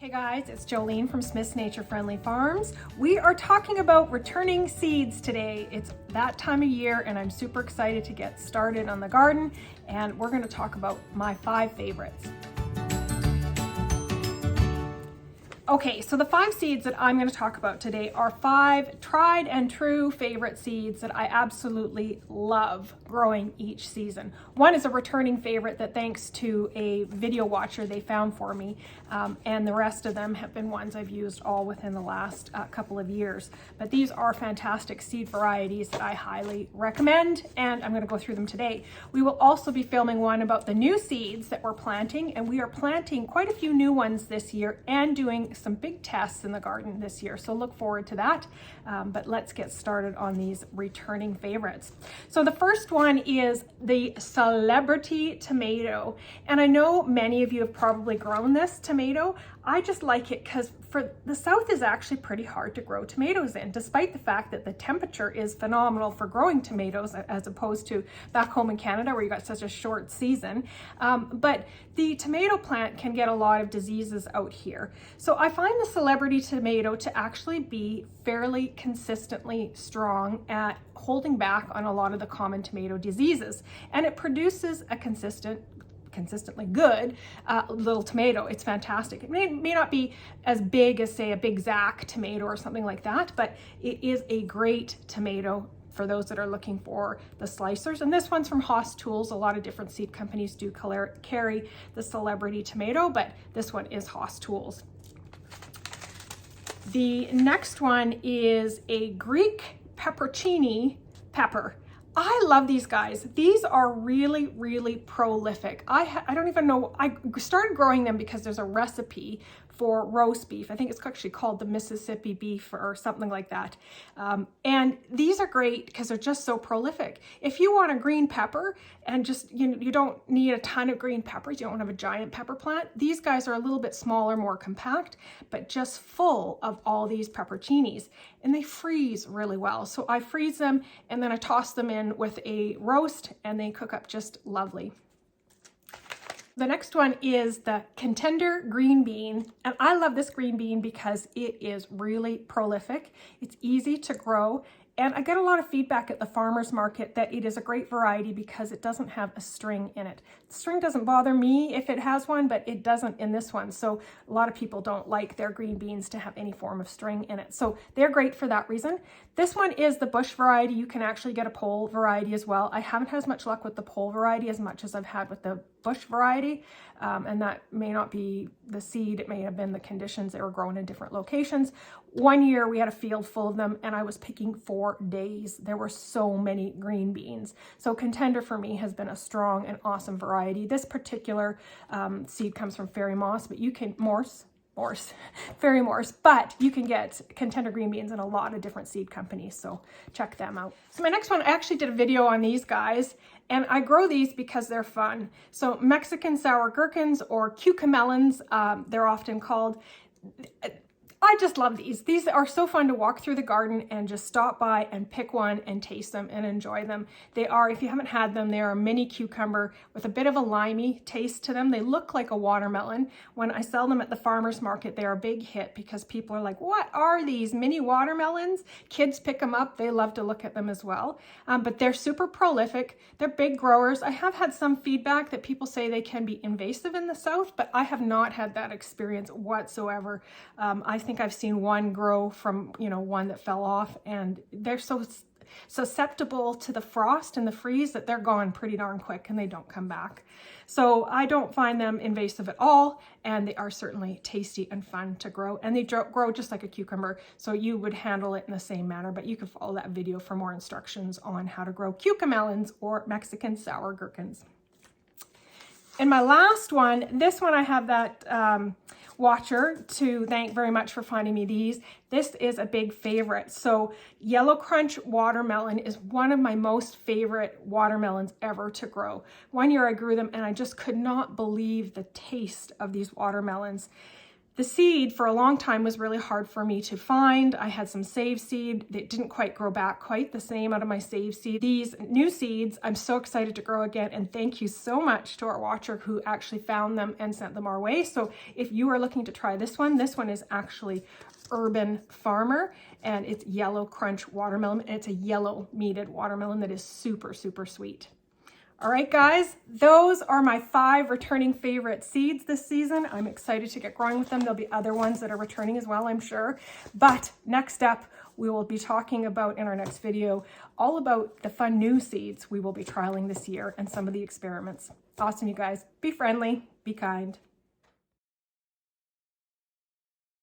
Hey guys, it's Jolene from Smith's Nature Friendly Farms. We are talking about returning seeds today. It's that time of year and I'm super excited to get started on the garden, and we're going to talk about my 5 favorites. Okay, so the 5 seeds that I'm going to talk about today are 5 tried and true favorite seeds that I absolutely love growing each season. One is a returning favorite that, thanks to a video watcher, they found for me, and the rest of them have been ones I've used all within the last couple of years. But these are fantastic seed varieties that I highly recommend, and I'm going to go through them today. We will also be filming one about the new seeds that we're planting, and we are planting quite a few new ones this year and doing some big tests in the garden this year, so look forward to that. But let's get started on these returning favorites. So the first one is the Celebrity Tomato, and I know many of you have probably grown this tomato. I just like it because for the South is actually pretty hard to grow tomatoes in, despite the fact that the temperature is phenomenal for growing tomatoes as opposed to back home in Canada where you got such a short season. But the tomato plant can get a lot of diseases out here. So I find the Celebrity Tomato to actually be fairly consistently strong at holding back on a lot of the common tomato diseases, and it produces a consistently good little tomato. It's fantastic. It may not be as big as, say, a Big Zack tomato or something like that, but it is a great tomato for those that are looking for the slicers. And this one's from Haas Tools. A lot of different seed companies do carry the Celebrity Tomato, but this one is Haas Tools. The next one is a Greek peppercini pepper. I love these guys. These are really, really prolific. I don't even know, I started growing them because there's a recipe for roast beef. I think it's actually called the Mississippi beef or something like that. And these are great because they're just so prolific. If you want a green pepper and just, you don't need a ton of green peppers, you don't have a giant pepper plant, these guys are a little bit smaller, more compact, but just full of all these pepperoncinis. And they freeze really well. So I freeze them and then I toss them in with a roast and they cook up just lovely. The next one is the Contender Green Bean, and I love this green bean because it is really prolific. It's easy to grow, and I get a lot of feedback at the farmer's market that it is a great variety because it doesn't have a string in it. The string doesn't bother me if it has one, but it doesn't in this one. So a lot of people don't like their green beans to have any form of string in it. So they're great for that reason. This one is the bush variety. You can actually get a pole variety as well. I haven't had as much luck with the pole variety as much as I've had with the bush variety, and that may not be the seed, it may have been the conditions. They were grown in different locations. One year we had a field full of them and I was picking for days. There were so many green beans. So Contender for me has been a strong and awesome variety. This particular seed comes from Fairy Moss, but you can Fairy Morse, but you can get Contender green beans in a lot of different seed companies, so check them out. So my next one, I actually did a video on these guys, and I grow these because they're fun. So Mexican sour gherkins, or cucamelons, they're often called. I just love these. These are so fun to walk through the garden and just stop by and pick one and taste them and enjoy them. They are, if you haven't had them, they are a mini cucumber with a bit of a limey taste to them. They look like a watermelon. When I sell them at the farmer's market, they are a big hit because people are like, what are these mini watermelons? Kids pick them up. They love to look at them as well. But they're super prolific. They're big growers. I have had some feedback that people say they can be invasive in the South, but I have not had that experience whatsoever. I think I've seen one grow from, one that fell off, and they're so susceptible to the frost and the freeze that they're gone pretty darn quick and they don't come back. So I don't find them invasive at all, and they are certainly tasty and fun to grow, and they grow just like a cucumber, so you would handle it in the same manner, but you can follow that video for more instructions on how to grow cucamelons or Mexican sour gherkins. And my last one, this one I have that watcher to thank very much for finding me these. This is a big favorite. So Yellow Crunch watermelon is one of my most favorite watermelons ever to grow. One year I grew them and I just could not believe the taste of these watermelons. The seed for a long time was really hard for me to find. I had some save seed that didn't quite grow back quite the same out of my save seed. These new seeds, I'm so excited to grow again, and thank you so much to our watcher who actually found them and sent them our way. So if you are looking to try this one is actually Urban Farmer, and it's Yellow Crunch Watermelon, and it's a yellow meated watermelon that is super, super sweet. All right, guys, those are my 5 returning favorite seeds this season. I'm excited to get growing with them. There'll be other ones that are returning as well, I'm sure. But next up, we will be talking about in our next video, all about the fun new seeds we will be trialing this year and some of the experiments. Awesome, you guys. Be friendly, be kind.